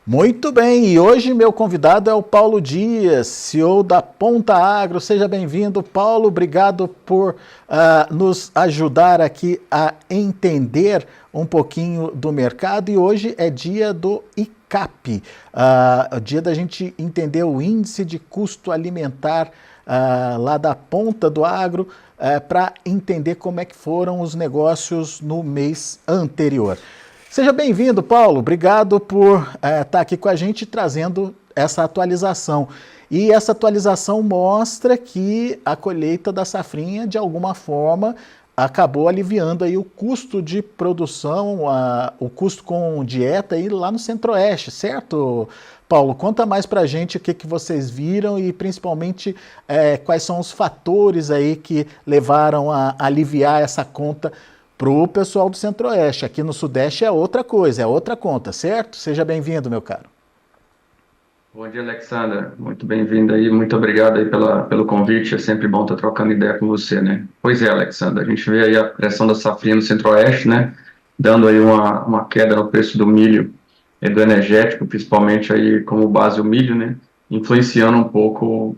Muito bem, e hoje meu convidado é o Paulo Dias, CEO da Ponta Agro. Seja bem-vindo, Paulo. Obrigado por nos ajudar aqui a entender um pouquinho do mercado. E hoje é dia do ICAP, o dia da gente entender o índice de custo alimentar lá da Ponta do Agro, para entender como é que foram os negócios no mês anterior. Seja bem-vindo, Paulo. Obrigado por estar aqui com a gente trazendo essa atualização. E essa atualização mostra que a colheita da safrinha, de alguma forma, acabou aliviando aí o custo de produção, o custo com dieta aí lá no Centro-Oeste, certo, Paulo? Conta mais pra gente o que vocês viram e principalmente quais são os fatores aí que levaram a aliviar essa conta para o pessoal do Centro-Oeste. Aqui no Sudeste é outra coisa, é outra conta, certo? Seja bem-vindo, meu caro. Bom dia, Alexandra. Muito bem-vindo aí. Muito obrigado aí pelo convite. É sempre bom estar trocando ideia com você, né? Pois é, Alexandra. A gente vê aí a pressão da safrinha no Centro-Oeste, né? Dando aí uma queda no preço do milho e do energético, principalmente aí como base o milho, né? Influenciando um pouco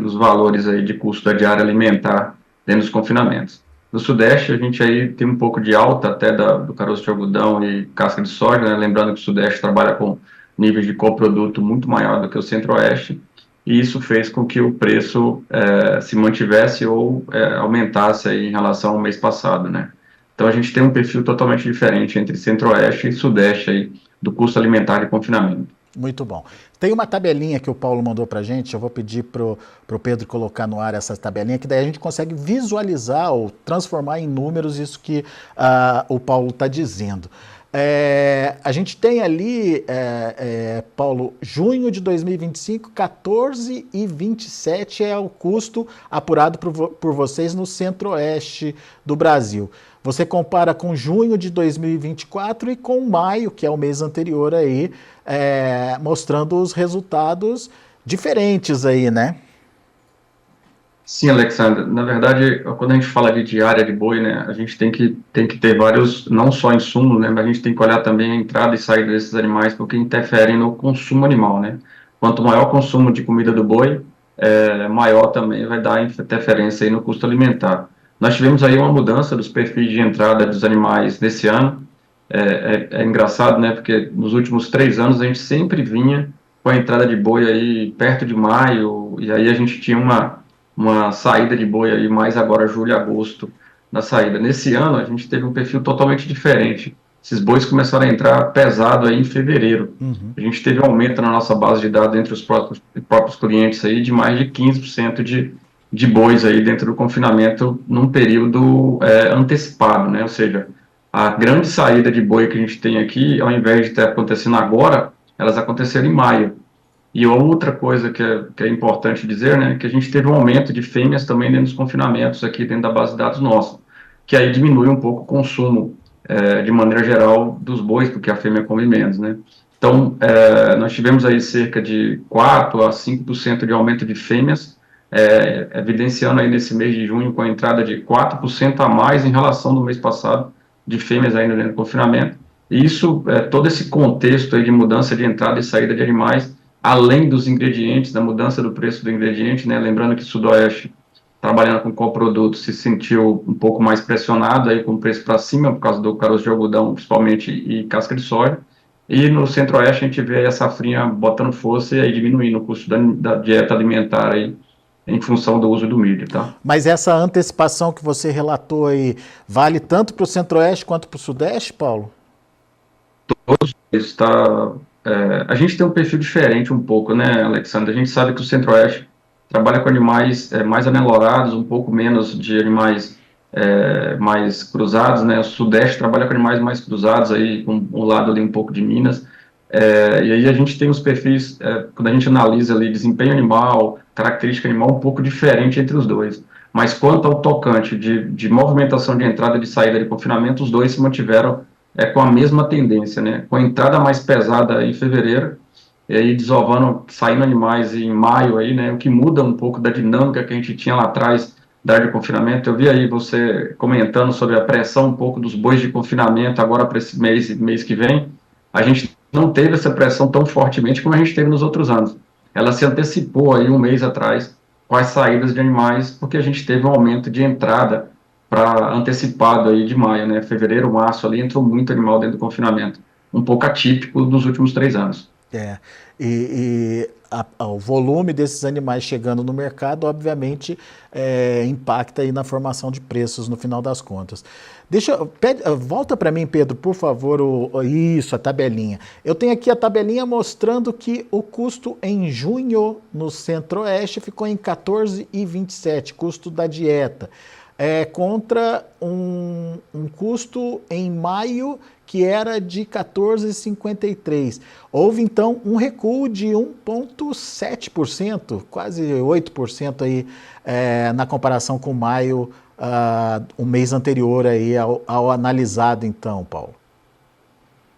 nos valores aí de custo da diária alimentar dentro dos confinamentos. No Sudeste, a gente aí tem um pouco de alta até do caroço de algodão e casca de soja, né? Lembrando que o Sudeste trabalha com níveis de coproduto muito maior do que o Centro-Oeste, e isso fez com que o preço se mantivesse ou aumentasse aí em relação ao mês passado, né? Então a gente tem um perfil totalmente diferente entre Centro-Oeste e Sudeste aí, do custo alimentar de confinamento. Muito bom. Tem uma tabelinha que o Paulo mandou para a gente, eu vou pedir pro Pedro colocar no ar essa tabelinha, que daí a gente consegue visualizar ou transformar em números isso que o Paulo está dizendo. A gente tem ali, Paulo, junho de 2025, 14,27 é o custo apurado por vocês no Centro-Oeste do Brasil. Você compara com junho de 2024 e com maio, que é o mês anterior aí, mostrando os resultados diferentes aí, né? Sim, Alexandre. Na verdade, quando a gente fala de diária de boi, né, a gente tem que ter vários, não só insumos, né, mas a gente tem que olhar também a entrada e saída desses animais, porque interferem no consumo animal, né. Quanto maior o consumo de comida do boi, maior também vai dar interferência aí no custo alimentar. Nós tivemos aí uma mudança dos perfis de entrada dos animais nesse ano. É engraçado, né, porque nos últimos 3 anos a gente sempre vinha com a entrada de boi aí perto de maio, e aí a gente tinha uma saída de boi aí mais agora julho e agosto na saída. Nesse ano a gente teve um perfil totalmente diferente. Esses bois começaram a entrar pesado aí em fevereiro. Uhum. A gente teve um aumento na nossa base de dados entre os próprios clientes aí de mais de 15% de bois aí dentro do confinamento num período antecipado, né? Ou seja, a grande saída de boi que a gente tem aqui, ao invés de estar acontecendo agora, elas aconteceram em maio. E outra coisa que é importante dizer, né, que a gente teve um aumento de fêmeas também dentro dos confinamentos aqui dentro da base de dados nossa, que aí diminui um pouco o consumo, de maneira geral, dos bois, porque a fêmea come menos, né. Então, nós tivemos aí cerca de 4 a 5% de aumento de fêmeas, evidenciando aí nesse mês de junho com a entrada de 4% a mais em relação do mês passado, de fêmeas ainda dentro do confinamento. E isso, todo esse contexto aí de mudança de entrada e saída de animais, além dos ingredientes, da mudança do preço do ingrediente, né? Lembrando que o Sudoeste, trabalhando com coproduto, se sentiu um pouco mais pressionado, aí com o preço para cima, por causa do caroço de algodão, principalmente, e casca de soja. E no Centro-Oeste a gente vê aí a safrinha botando força e aí diminuindo o custo da dieta alimentar aí, em função do uso do milho, tá? Mas essa antecipação que você relatou aí vale tanto para o Centro-Oeste quanto para o Sudeste, Paulo? Está, a gente tem um perfil diferente um pouco, né, Alexandre? A gente sabe que o Centro-Oeste trabalha com animais mais anelorados, um pouco menos de animais mais cruzados, né? O Sudeste trabalha com animais mais cruzados, aí com o lado ali um pouco de Minas. E aí a gente tem os perfis, quando a gente analisa ali desempenho animal, característica animal, um pouco diferente entre os dois. Mas quanto ao tocante de movimentação de entrada e de saída de confinamento, os dois se mantiveram com a mesma tendência, né? Com a entrada mais pesada em fevereiro, e aí desovando, saindo animais em maio aí, né? O que muda um pouco da dinâmica que a gente tinha lá atrás da área de confinamento. Eu vi aí você comentando sobre a pressão um pouco dos bois de confinamento agora para esse mês que vem. A gente não teve essa pressão tão fortemente como a gente teve nos outros anos. Ela se antecipou aí um mês atrás com as saídas de animais, porque a gente teve um aumento de entrada para antecipado aí de maio, né? Fevereiro, março ali entrou muito animal dentro do confinamento, um pouco atípico dos últimos 3 anos. É, o volume desses animais chegando no mercado, obviamente, impacta aí na formação de preços no final das contas. Volta para mim, Pedro, por favor, isso, a tabelinha. Eu tenho aqui a tabelinha mostrando que o custo em junho no Centro-Oeste ficou em 14,27, custo da dieta, contra um custo em maio que era de 14,53. Houve, então, um recuo de 1,7%, quase 8% aí, na comparação com maio, o mês anterior aí ao analisado, então, Paulo.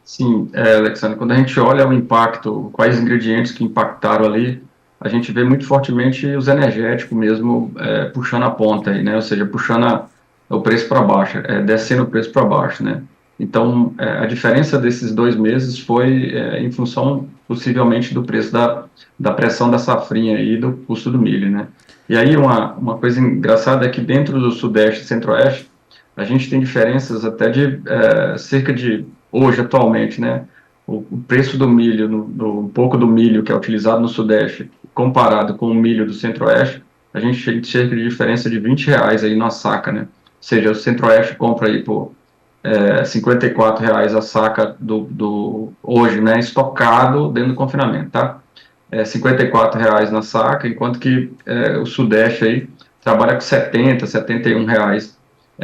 Sim, Alexandre, quando a gente olha o impacto, quais ingredientes que impactaram ali, a gente vê muito fortemente os energéticos mesmo puxando a ponta aí, né? Ou seja, puxando o preço para baixo, descendo o preço para baixo, né? Então, a diferença desses 2 meses foi em função, possivelmente, do preço da pressão da safrinha e do custo do milho, né? E aí, uma coisa engraçada é que dentro do Sudeste e Centro-Oeste, a gente tem diferenças até de cerca de, hoje, atualmente, né? O preço do milho, um pouco do milho que é utilizado no Sudeste, comparado com o milho do Centro-Oeste, a gente tem cerca de diferença de R$ 20 aí na saca, né? Ou seja, o Centro-Oeste compra aí por R$ 54 a saca hoje, né, estocado dentro do confinamento, tá? R$ 54 na saca, enquanto que o Sudeste aí trabalha com R$ 71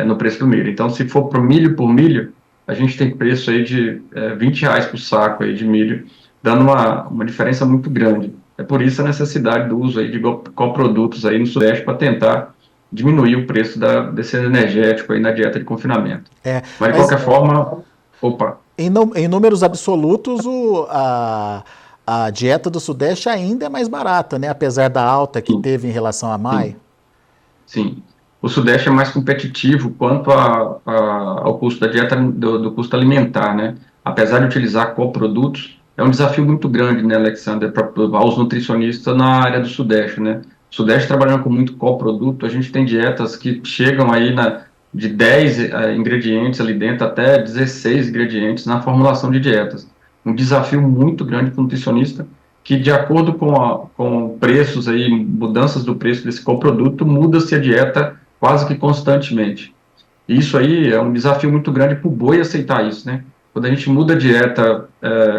no preço do milho. Então, se for por milho, a gente tem preço aí de R$ 20 por saco aí de milho, dando uma diferença muito grande. É por isso a necessidade do uso aí de coprodutos aí no Sudeste para tentar diminuir o preço desse energético aí na dieta de confinamento. Mas, de Mas qualquer forma, opa, em números absolutos, a dieta do Sudeste ainda é mais barata, né? Apesar da alta que sim, teve em relação a maio. sim, sim. O Sudeste é mais competitivo quanto ao custo da dieta, do custo alimentar, né? Apesar de utilizar coprodutos, é um desafio muito grande, né, Alexander, aos nutricionistas na área do Sudeste, né? O Sudeste trabalhando com muito coproduto, a gente tem dietas que chegam aí de 10 ingredientes ali dentro até 16 ingredientes na formulação de dietas. Um desafio muito grande para o nutricionista, que de acordo com preços aí, mudanças do preço desse coproduto, muda-se a dieta quase que constantemente. E isso aí é um desafio muito grande para o boi aceitar isso, né? Quando a gente muda a dieta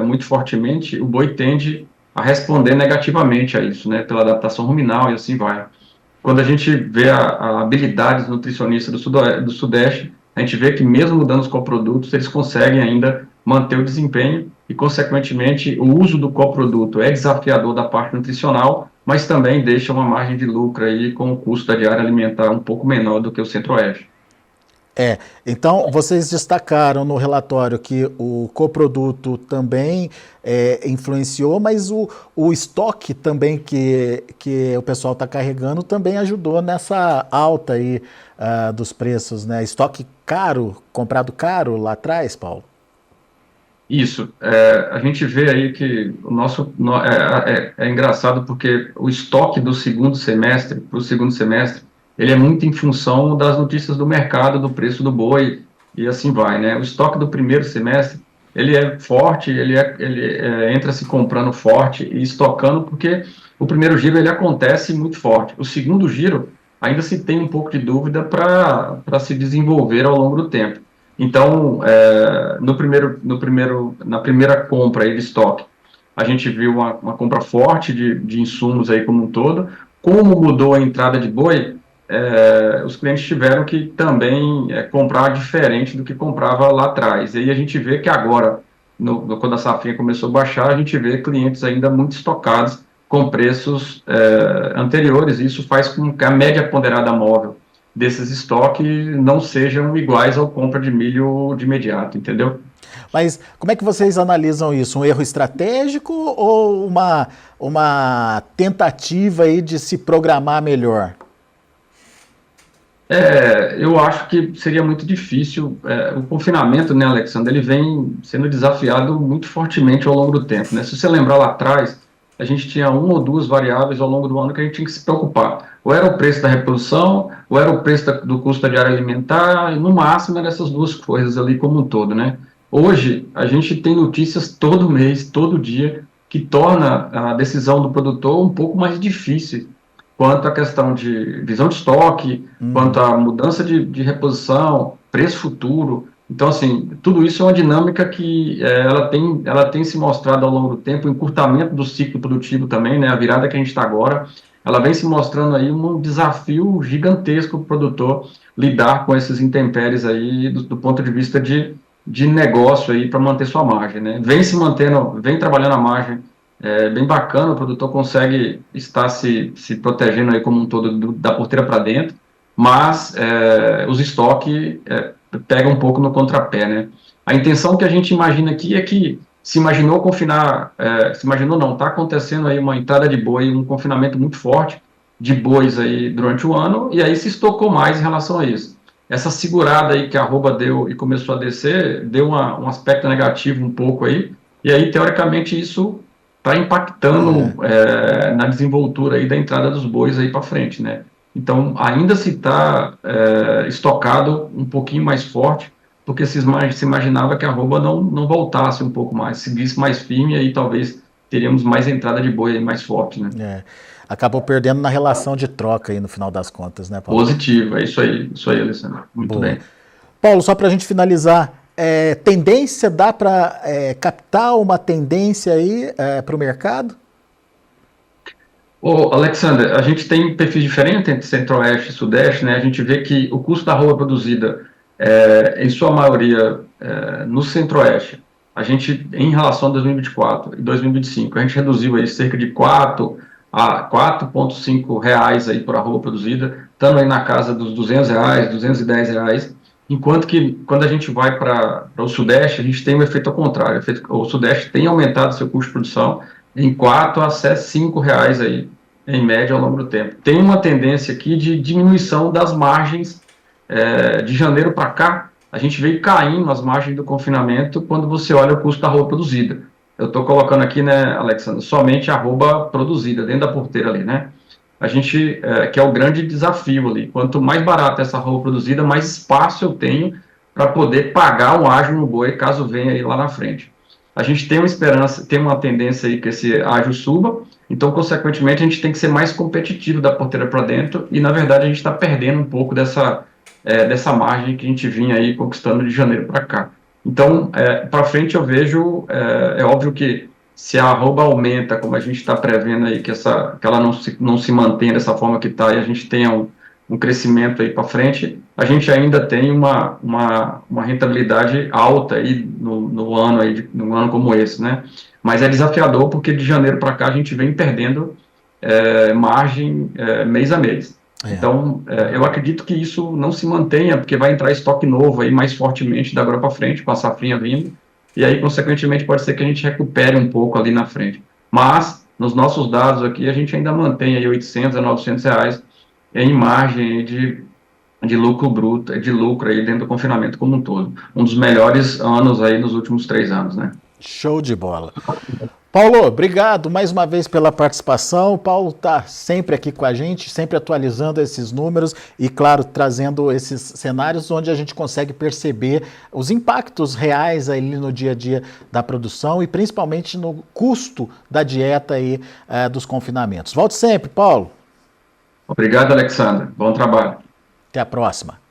muito fortemente, o boi tende a responder negativamente a isso, né? Pela adaptação ruminal e assim vai. Quando a gente vê a habilidade do nutricionista do Sudeste, a gente vê que mesmo mudando os coprodutos, eles conseguem ainda manter o desempenho e, consequentemente, o uso do coproduto é desafiador da parte nutricional, mas também deixa uma margem de lucro aí com o custo da diária alimentar um pouco menor do que o Centro-Oeste. Então vocês destacaram no relatório que o coproduto também influenciou, mas o estoque também que o pessoal está carregando também ajudou nessa alta aí dos preços, né? Estoque caro, comprado caro lá atrás, Paulo? Isso, a gente vê aí que o nosso é engraçado porque o estoque do segundo semestre para o segundo semestre ele é muito em função das notícias do mercado, do preço do boi e assim vai, né? O estoque do primeiro semestre ele é forte, entra se comprando forte e estocando porque o primeiro giro ele acontece muito forte. O segundo giro ainda se tem um pouco de dúvida para se desenvolver ao longo do tempo. Então, na primeira compra aí de estoque, a gente viu uma compra forte de insumos aí como um todo. Como mudou a entrada de boi, os clientes tiveram que também comprar diferente do que comprava lá atrás. E aí a gente vê que agora, quando a safrinha começou a baixar, a gente vê clientes ainda muito estocados com preços anteriores. Isso faz com que a média ponderada móvel desses estoques não sejam iguais ao compra de milho de imediato, entendeu? Mas como é que vocês analisam isso? Um erro estratégico ou uma tentativa aí de se programar melhor? Eu acho que seria muito difícil. O confinamento, né, Alexandre, ele vem sendo desafiado muito fortemente ao longo do tempo, né? Se você lembrar lá atrás, a gente tinha uma ou duas variáveis ao longo do ano que a gente tinha que se preocupar. Ou era o preço da reposição, ou era o preço do custo da diária alimentar, e no máximo eram essas duas coisas ali como um todo, né? Hoje, a gente tem notícias todo mês, todo dia, que torna a decisão do produtor um pouco mais difícil quanto à questão de visão de estoque, quanto Uhum. à mudança de reposição, preço futuro. Então, assim, tudo isso é uma dinâmica que ela tem se mostrado ao longo do tempo, o encurtamento do ciclo produtivo também, né, a virada que a gente está agora, ela vem se mostrando aí um desafio gigantesco para o produtor lidar com esses intempéries aí do ponto de vista de negócio aí para manter sua margem, né? Vem se mantendo, vem trabalhando a margem bem bacana, o produtor consegue estar se protegendo aí como um todo da porteira para dentro, mas os estoques pegam um pouco no contrapé, né? A intenção que a gente imagina aqui é que se imaginou confinar, se imaginou não, está acontecendo aí uma entrada de boi, um confinamento muito forte de bois aí durante o ano, e aí se estocou mais em relação a isso. Essa segurada aí que a arroba deu e começou a descer, deu um aspecto negativo um pouco aí, e aí, teoricamente, isso está É. impactando na desenvoltura aí da entrada dos bois aí para frente, né? Então, ainda se está estocado um pouquinho mais forte, porque se imaginava que a arroba não voltasse um pouco mais, seguisse mais firme, e aí talvez teríamos mais entrada de boi aí mais forte, né? É. Acabou perdendo na relação de troca aí no final das contas, né, Paulo? Positivo, é isso aí, Alessandro. Muito Boa. bem. Paulo, só para a gente finalizar, tendência, dá para captar uma tendência aí para o mercado? Ô, Alexander, a gente tem perfis diferentes entre Centro-Oeste e Sudeste, né? A gente vê que o custo da roupa produzida, em sua maioria, no Centro-Oeste, a gente, em relação a 2024 e 2025, a gente reduziu aí cerca de 4 a 4,5 reais aí por arroba produzida, estando aí na casa dos 200 reais, 210 reais, enquanto que quando a gente vai para o Sudeste, a gente tem um efeito ao contrário, o Sudeste tem aumentado seu custo de produção em 4 a 5 reais aí, em média ao longo do tempo. Tem uma tendência aqui de diminuição das margens de janeiro para cá. A gente veio caindo as margens do confinamento quando você olha o custo da roupa produzida. Eu estou colocando aqui, né, Alexandre, somente a roupa produzida, dentro da porteira ali, né? A gente, que é o grande desafio ali. Quanto mais barata essa roupa produzida, mais espaço eu tenho para poder pagar um ágio no boi, caso venha aí lá na frente. A gente tem uma esperança, tem uma tendência aí que esse ágio suba, então, consequentemente, a gente tem que ser mais competitivo da porteira para dentro e, na verdade, a gente está perdendo um pouco dessa margem que a gente vinha aí conquistando de janeiro para cá. Então, para frente eu vejo, é óbvio que se a arroba aumenta, como a gente está prevendo aí, que ela não se mantém dessa forma que está e a gente tenha um crescimento aí para frente, a gente ainda tem uma rentabilidade alta aí no ano, aí, num ano como esse, né? Mas é desafiador porque de janeiro para cá a gente vem perdendo margem mês a mês. É. Então, eu acredito que isso não se mantenha, porque vai entrar estoque novo aí mais fortemente da agora para frente, com a safrinha vindo, e aí, consequentemente, pode ser que a gente recupere um pouco ali na frente. Mas, nos nossos dados aqui, a gente ainda mantém aí 800 a 900 reais em margem de lucro bruto, de lucro aí dentro do confinamento como um todo. Um dos melhores anos aí nos últimos 3 anos, né? Show de bola. Paulo, obrigado mais uma vez pela participação. O Paulo está sempre aqui com a gente, sempre atualizando esses números e, claro, trazendo esses cenários onde a gente consegue perceber os impactos reais ali no dia a dia da produção e principalmente no custo da dieta aí, dos confinamentos. Volte sempre, Paulo. Obrigado, Alexandre. Bom trabalho. Até a próxima.